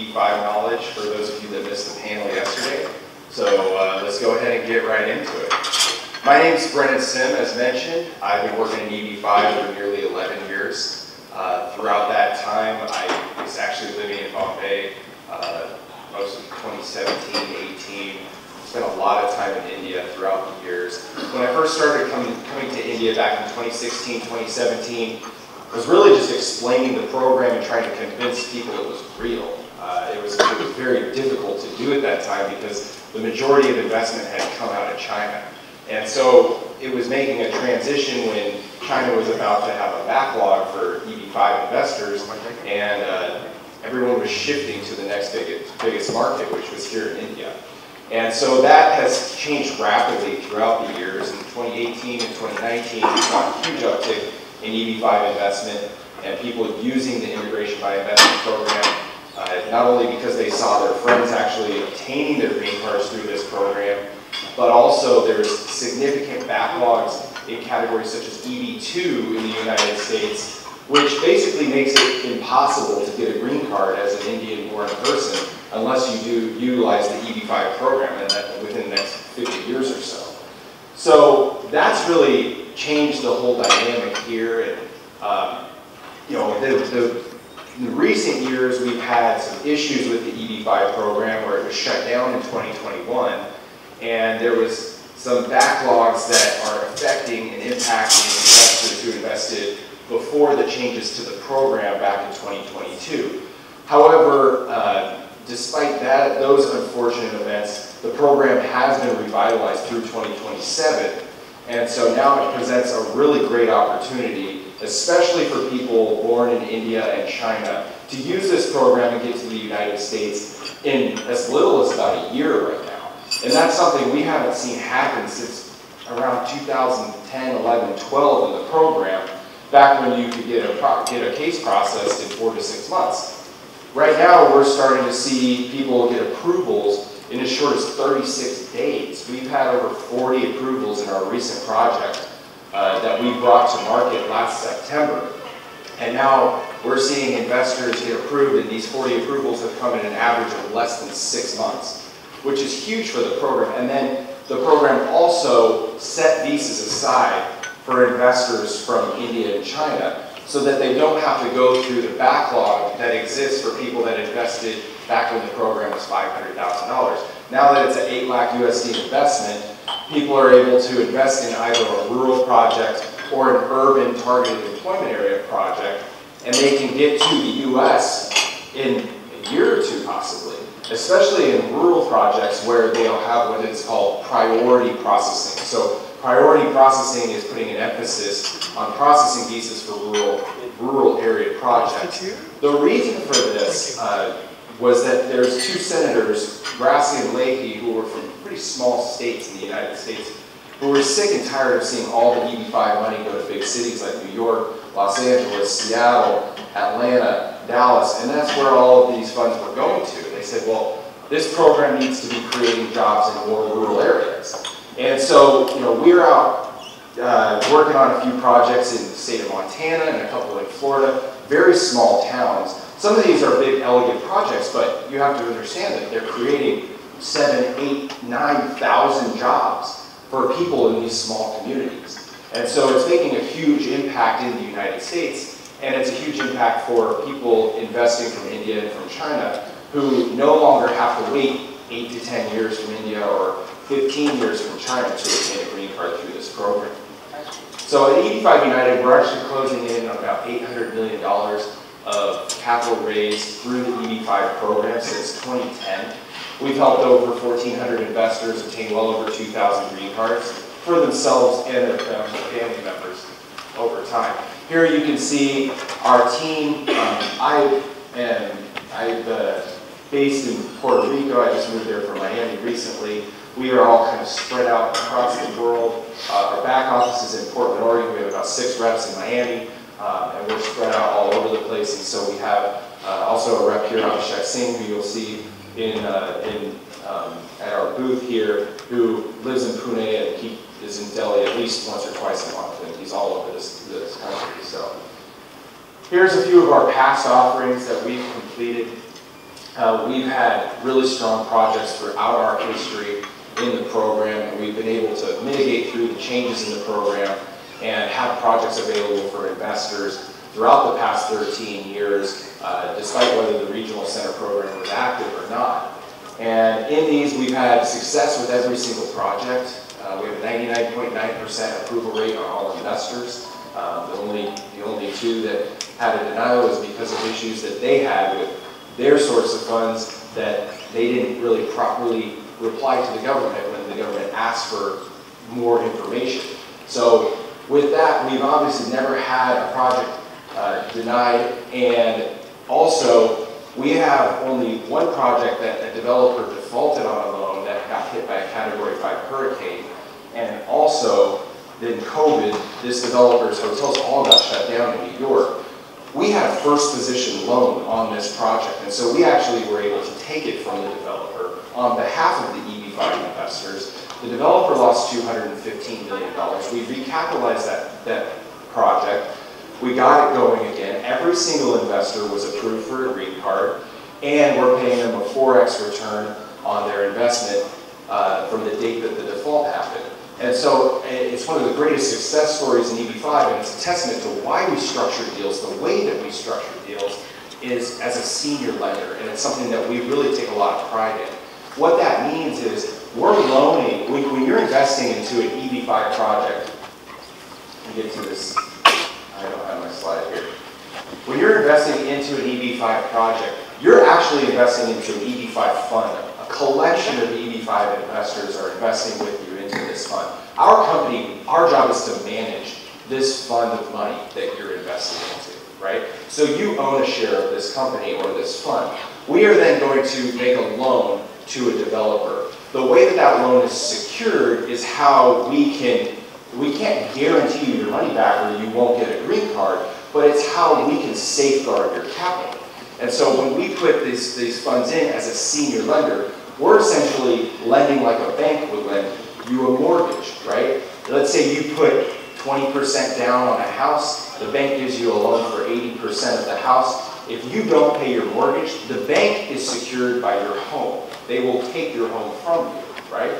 EB5 knowledge for those of you that missed the panel yesterday. So let's go ahead and get right into it. My name is Brennan, as mentioned. I've been working in EB5 for nearly 11 years. Throughout that time, I was actually living in Bombay most of 2017, 18. Spent a lot of time in India throughout the years. When I first started coming to India back in 2016, 2017, I was really just explaining the program and trying to convince people it was real. It was very difficult to do at that time because the majority of investment had come out of China. And so it was making a transition when China was about to have a backlog for EB5 investors, and everyone was shifting to the next biggest market, which was here in India. And so that has changed rapidly throughout the years. In 2018 and 2019, we saw a huge uptick in EB5 investment and people using the Immigration by Investment program, not only because they saw their friends actually obtaining their green cards through this program, but also there's significant backlogs in categories such as EB2 in the United States, which basically makes it impossible to get a green card as an Indian-born person unless you do utilize the EB5 program within the next 50 years or so. So that's really changed the whole dynamic here. And you know, in the recent years, we've had some issues with the EB5 program where it was shut down in 2021, and there was some backlogs that are affecting and impacting investors who invested before the changes to the program back in 2022. However, despite those unfortunate events, the program has been revitalized through 2027, and so now it presents a really great opportunity, especially for people born in India and China, to use this program and get to the United States in as little as about a year right now. And that's something we haven't seen happen since around 2010, 11, 12 in the program, back when you could get a case processed in 4 to 6 months. Right now, we're starting to see people get approvals in as short as 36 days. We've had over 40 approvals in our recent project that we brought to market last September. And now we're seeing investors get approved, and these 40 approvals have come in an average of less than 6 months, which is huge for the program. And then the program also set visas aside for investors from India and China, so that they don't have to go through the backlog that exists for people that invested back when the program was $500,000. Now that it's an 8 lakh USD investment, people are able to invest in either a rural project or an urban targeted employment area project, and they can get to the US in a year or two possibly, especially in rural projects where they'll have what is called priority processing. So priority processing is putting an emphasis on processing visas for rural area projects. The reason for this was that there's 2 senators, Grassley and Leahy, who were from pretty small states in the United States, who were sick and tired of seeing all the EB5 money go to big cities like New York, Los Angeles, Seattle, Atlanta, Dallas, and that's where all of these funds were going to. They said, well, this program needs to be creating jobs in more rural areas. And so, you know, we're out working on a few projects in the state of Montana and a couple in Florida, very small towns. Some of these are big, elegant projects, but you have to understand that they're creating 7, 8, 9,000 jobs for people in these small communities. And so it's making a huge impact in the United States, and it's a huge impact for people investing from India and from China who no longer have to wait 8 to 10 years from India or 15 years from China to obtain a green card through this program. So at EB5 United, we're actually closing in on about $800 million of capital raised through the EB5 program since 2010. We've helped over 1,400 investors obtain well over 2,000 green cards for themselves and their family members over time. Here you can see our team. I'm based in Puerto Rico. I just moved there from Miami recently. We are all kind of spread out across the world. Our back office is in Portland, Oregon. We have about 6 reps in Miami, and we're spread out all over the place. And so we have also a rep here, Abhishek Singh, who you'll see at our booth here, who lives in Pune, and he is in Delhi at least once or twice a month, and he's all over this country. So here's a few of our past offerings that we've completed. We've had really strong projects throughout our history in the program, and we've been able to mitigate through the changes in the program and have projects available for investors throughout the past 13 years, despite whether the Regional Center program was active or not. And in these, we've had success with every single project. We have a 99.9% approval rate on all investors. The only two that had a denial was because of issues that they had with their source of funds that they didn't really properly reply to the government when the government asked for more information. So with that, we've obviously never had a project denied, and also we have only one project that a developer defaulted on a loan that got hit by a Category 5 hurricane, and also then COVID, this developer's hotels all got shut down in New York. We had a first position loan on this project, and so we actually were able to take it from the developer on behalf of the EB5 investors. The developer lost $215 million. We recapitalized that project. We got it going again. Every single investor was approved for a green card, and we're paying them a 4x return on their investment from the date that the default happened. And so it's one of the greatest success stories in EB5, and it's a testament to why we structure deals. The way that we structure deals is as a senior lender, and it's something that we really take a lot of pride in. What that means is we're loaning, when you're investing into an EB5 project, let me get to this, I don't have my slide here. When you're investing into an EB5 project, you're actually investing into an EB5 fund. A collection of EB5 investors are investing with you into this fund. Our company, our job is to manage this fund of money that you're investing into, right? So you own a share of this company or this fund. We are then going to make a loan to a developer. The way that that loan is secured is how we can't guarantee you your money back or you won't get a green card, but it's how we can safeguard your capital. And so when we put these funds in as a senior lender, we're essentially lending like a bank would lend you a mortgage, right? Let's say you put 20% down on a house, the bank gives you a loan for 80% of the house. If you don't pay your mortgage, the bank is secured by your home. They will take your home from you, right?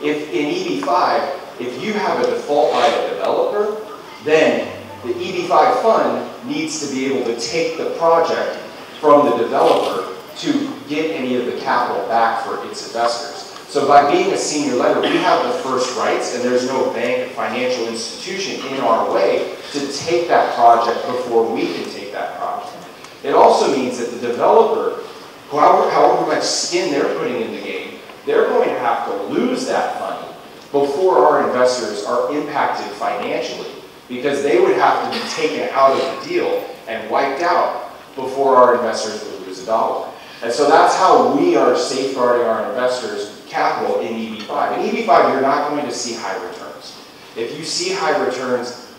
If in EB5, if you have a default by a developer, then the EB5 fund needs to be able to take the project from the developer to get any of the capital back for its investors. So by being a senior lender, we have the first rights, and there's no bank, financial institution in our way to take that project before we can take that project. It also means that the developer, however much skin they're putting in the game, they're going to have to lose that money before our investors are impacted financially, because they would have to be taken out of the deal and wiped out before our investors would lose a dollar. And so that's how we are safeguarding our investors' capital in EB5. In EB5, you're not going to see high returns. If you see high returns,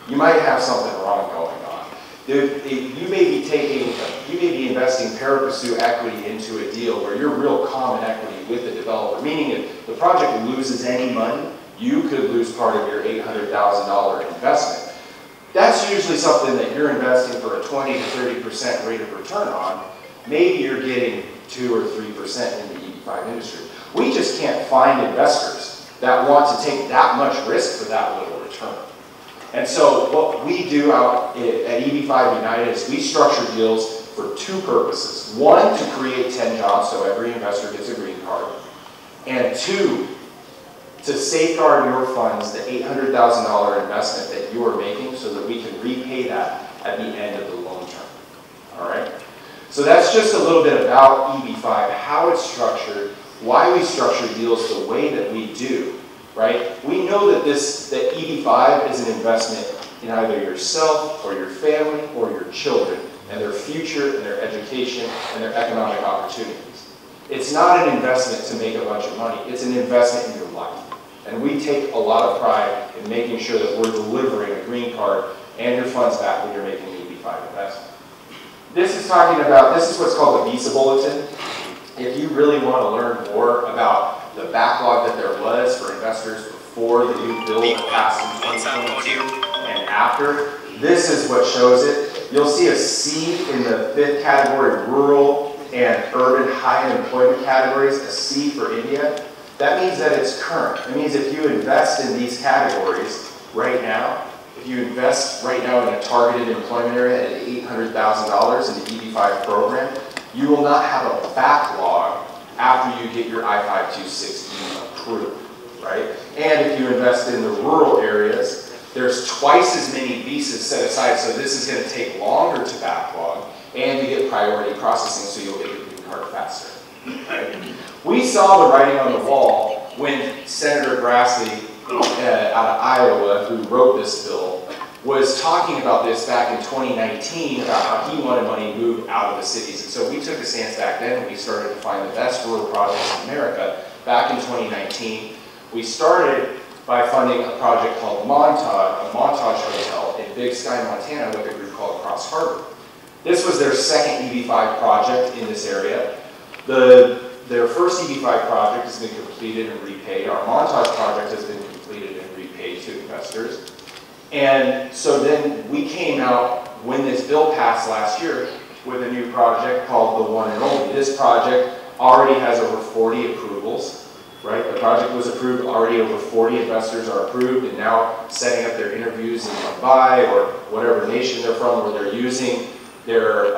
you might have something wrong going on. You may be investing pari passu equity into a deal where you're real common equity with the developer, meaning if the project loses any money, you could lose part of your $800,000 investment. That's usually something that you're investing for a 20 to 30% rate of return on. Maybe you're getting 2 or 3% in the EB5 industry. We just can't find investors that want to take that much risk for that little return. And so what we do out at EB5 United is we structure deals for two purposes. One, to create 10 jobs so every investor gets a green card. And two, to safeguard your funds, the $800,000 investment that you are making, so that we can repay that at the end of the loan term. All right? So that's just a little bit about EB5, how it's structured, why we structure deals the way that we do, right? We know that that EB5 is an investment in either yourself or your family or your children and their future and their education and their economic opportunities. It's not an investment to make a bunch of money. It's an investment in your life. And we take a lot of pride in making sure that we're delivering a green card and your funds back when you're making an EB5 investment. This is what's called the Visa Bulletin. If you really want to learn more about the backlog that there was for investors before the new bill passed in 2022 and after, this is what shows it. You'll see a C in the 5th category, rural and urban high unemployment categories, a C for India, that means that it's current. It means if you invest in these categories right now, if you invest right now in a targeted employment area at $800,000 in the EB5 program, you will not have a backlog after you get your I-5216 approved, right? And if you invest in the rural areas, there's twice as many visas set aside, so this is going to take longer to backlog, and you get priority processing, so you'll get your green card faster. Right? We saw the writing on the wall when Senator Grassley out of Iowa, who wrote this bill, was talking about this back in 2019 about how he wanted money moved out of the cities. And so we took a stance back then and we started to find the best rural projects in America. Back in 2019, we started by funding a project called Montage, a Montage Hotel in Big Sky, Montana, with a group called Cross Harbor. This was their second EB5 project in this area. Their first EB5 project has been completed and repaid. Our Montage project has been completed and repaid to investors. And so then we came out, when this bill passed last year, with a new project called The One and Only. This project already has over 40 approvals, right? The project was approved, already over 40 investors are approved, and now setting up their interviews in Mumbai or whatever nation they're from, where they're using their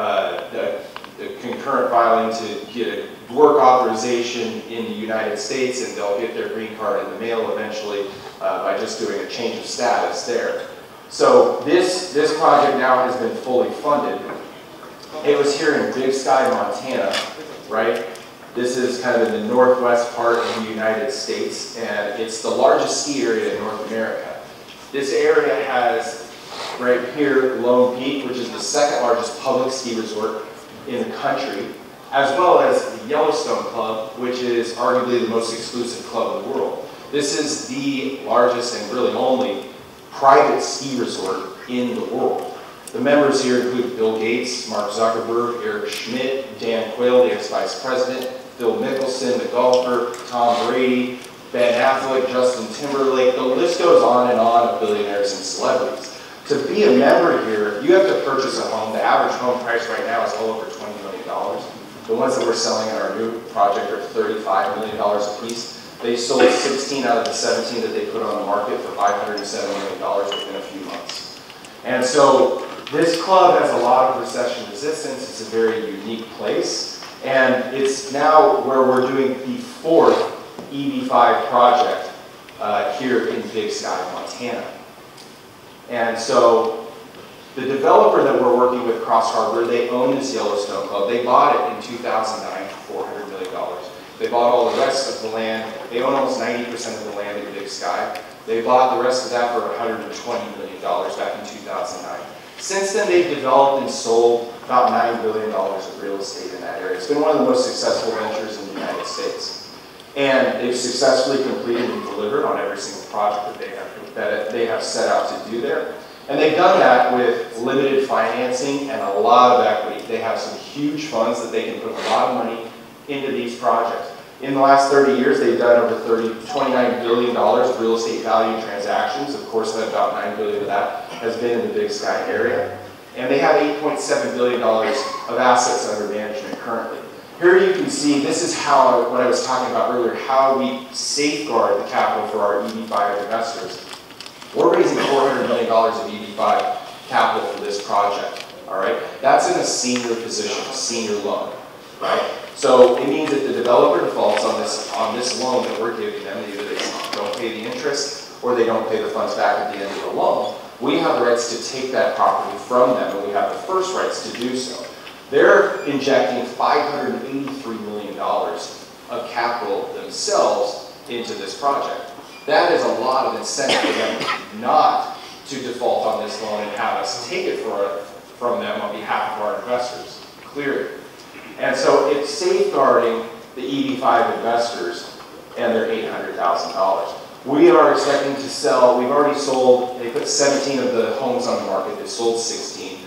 the concurrent filing to get a work authorization in the United States, and they'll get their green card in the mail eventually by just doing a change of status there. So this project now has been fully funded. It was here in Big Sky, Montana, right? This is kind of in the northwest part of the United States, and it's the largest ski area in North America. This area has, right here, Lone Peak, which is the second largest public ski resort in the country, as well as the Yellowstone Club, which is arguably the most exclusive club in the world. This is the largest and really only private ski resort in the world. The members here include Bill Gates, Mark Zuckerberg, Eric Schmidt, Dan Quayle, the ex-vice president, Phil Mickelson, the golfer, Tom Brady, Ben Affleck, Justin Timberlake. The list goes on and on of billionaires and celebrities. To be a member here, you have to purchase a home. The average home price right now is well over $20 million. The ones that we're selling in our new project are $35 million a piece. They sold 16 out of the 17 that they put on the market for $507 million within a few months. And so this club has a lot of recession resistance. It's a very unique place. And it's now where we're doing the fourth EB5 project here in Big Sky, Montana. And so the developer that we're working with, Cross Harbor, they own this Yellowstone Club. They bought it in 2009 for $400 million. They bought all the rest of the land. They own almost 90% of the land in Big Sky. They bought the rest of that for $120 million back in 2009. Since then, they've developed and sold about $9 billion of real estate in that area. It's been one of the most successful ventures in the United States. And they've successfully completed and delivered on every single project that they have set out to do there. And they've done that with limited financing and a lot of equity. They have some huge funds that they can put a lot of money into these projects. In the last 30 years, they've done over $29 billion of real estate value transactions. Of course, about $9 billion of that has been in the Big Sky area. And they have $8.7 billion of assets under management currently. Here you can see, this is how, what I was talking about earlier, how we safeguard the capital for our EB5 investors. We're raising $400 million of EB5 capital for this project, all right? That's in a senior position, a senior loan, right? So it means that the developer defaults on this loan that we're giving them, either they don't pay the interest or they don't pay the funds back at the end of the loan. We have the rights to take that property from them, and we have the first rights to do so. They're injecting $583 million of capital themselves into this project. That is a lot of incentive for them not to default on this loan and have us take it from them on behalf of our investors, clearly. And so it's safeguarding the EB5 investors and their $800,000. We are expecting to sell, we've already sold, they put 17 of the homes on the market, they sold 16.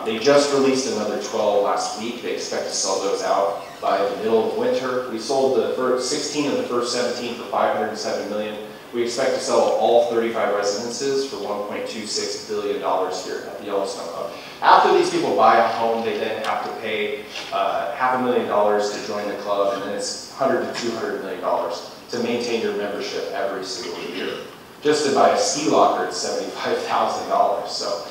They just released another 12 last week. They expect to sell those out by the middle of winter. We sold the first 16 of the first 17 for $507 million. We expect to sell all 35 residences for $1.26 billion here at the Yellowstone Club. After these people buy a home, they then have to pay $500,000 to join the club, and then it's $100 to $200 million to maintain your membership every single year. Just to buy a ski locker, it's $75,000. So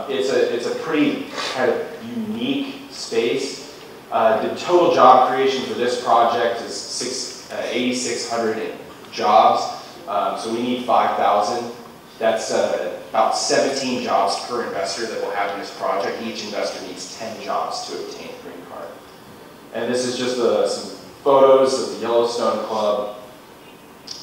it's a pretty kind of unique space. The total job creation for this project is 8,600 jobs. So we need 5,000. That's about 17 jobs per investor that we'll have in this project. Each investor needs 10 jobs to obtain a green card. And this is just some photos of the Yellowstone Club.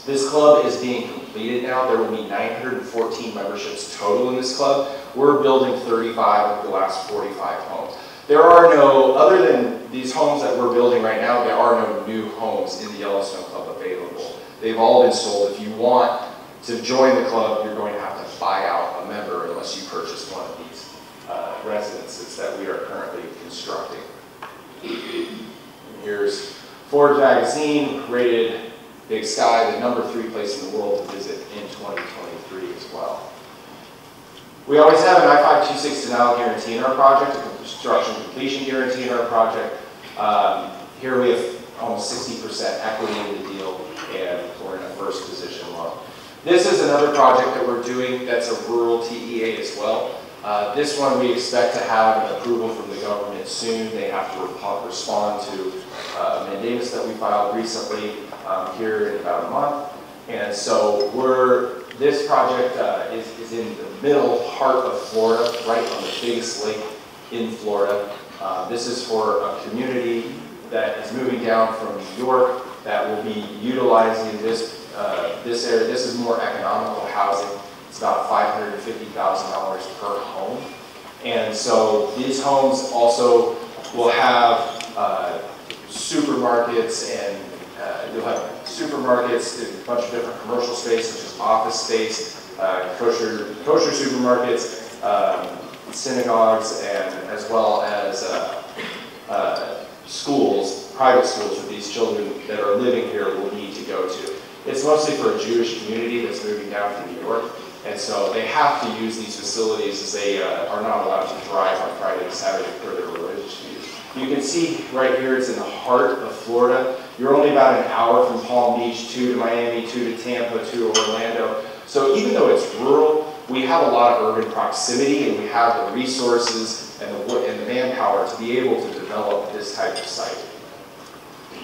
This club is being completed now. There will be 914 memberships total in this club. We're building 35 of the last 45 homes. There are no, other than these homes that we're building right now, there are no new homes in the Yellowstone Club available. They've all been sold. If you want to join the club, you're going to have to buy out a member unless you purchase one of these residences that we are currently constructing. And here's Forbes magazine rated Big Sky the #3 place in the world to visit in 2023 as well. We always have an I-526 denial guarantee in our project, a construction completion guarantee in our project. Here we have almost 60% equity in the deal, and we're in a first position loan. This is another project that we're doing that's a rural TEA as well. This one we expect to have an approval from the government soon. They have to respond to a mandamus that we filed recently here in about a month. And so this project is in the middle heart of Florida, right on the biggest lake in Florida. This is for a community that is moving down from New York that will be utilizing this area. This is more economical housing. It's about $550,000 per home. And so these homes also will have supermarkets, and you'll have supermarkets, a bunch of different commercial space, such as office space, kosher supermarkets, synagogues, and as well as schools, private schools that these children that are living here will need to go to. It's mostly for a Jewish community that's moving down from New York, and so they have to use these facilities as they are not allowed to drive on Friday and Saturday for their religious views. You can see right here, it's in the heart of Florida. You're only about an hour from Palm Beach, 2 to Miami, 2 to Tampa, 2 to Orlando. So even though it's rural, we have a lot of urban proximity, and we have the resources and the manpower to be able to develop this type of site.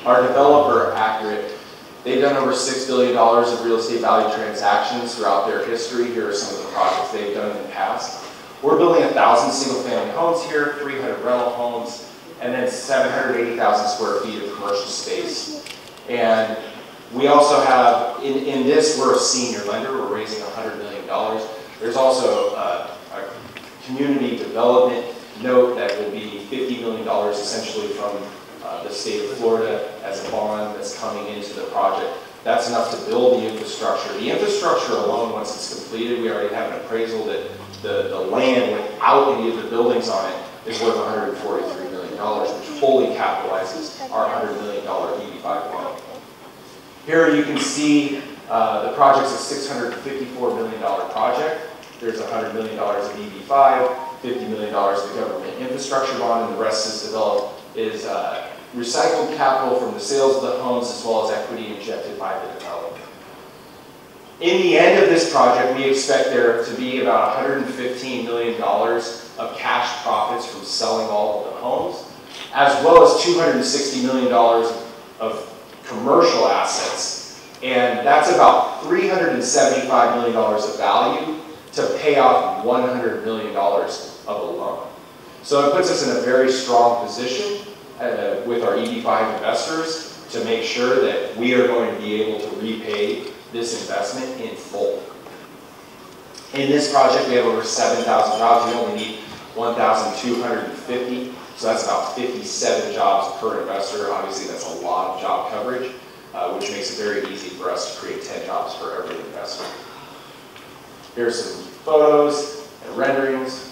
Our developer, Accurate, they've done over $6 billion of real estate value transactions throughout their history. Here are some of the projects they've done in the past. We're building 1,000 single-family homes here, 300 rental homes, and then 780,000 square feet of commercial space. And we also have, in this, we're a senior lender. We're raising $100 million. There's also a community development note that will be $50 million essentially from the state of Florida as a bond that's coming into the project. That's enough to build the infrastructure. The infrastructure alone, once it's completed, we already have an appraisal that the land without any of the buildings on it is worth $143 million, which fully capitalizes our $100 million EB5 loan. Here you can see the project's a $654 million project. There's $100 million of EB5, $50 million of the government infrastructure bond, and the rest is recycled capital from the sales of the homes as well as equity injected by the developer. In the end of this project, we expect there to be about $115 million of cash profits from selling all of the homes, as well as $260 million of commercial assets. And that's about $375 million of value to pay off $100 million of a loan. So it puts us in a very strong position with our EB5 investors to make sure that we are going to be able to repay this investment in full. In this project, we have over 7,000 jobs. We only need 1,250, so that's about 57 jobs per investor. Obviously, that's a lot of job coverage, which makes it very easy for us to create 10 jobs for every investor. Here's some photos and renderings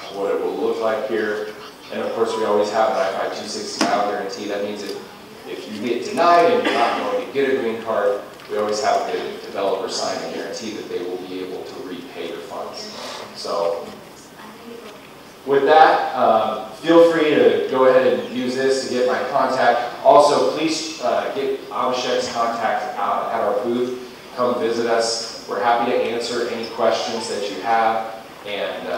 of what it will look like here. And of course, we always have an I-526 denial guarantee. That means if you get denied and you're not going to get a green card, we always have the developer sign a guarantee that they will be able to repay your funds. So with that, feel free to go ahead and use this to get my contact. Also, please get Abhishek's contact at our booth. Come visit us. We're happy to answer any questions that you have. And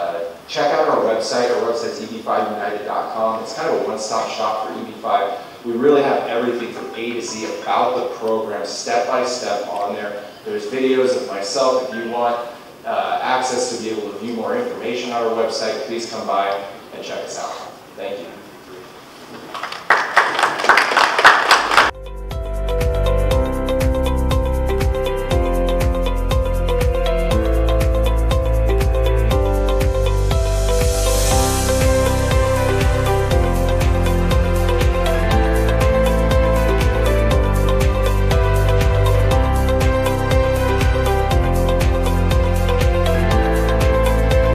check out our website. Our website's EB5united.com. It's kind of a one-stop shop for EB5. We really have everything from A to Z about the program, step by step on there. There's videos of myself. If you want access to be able to view more information on our website, please come by and check us out.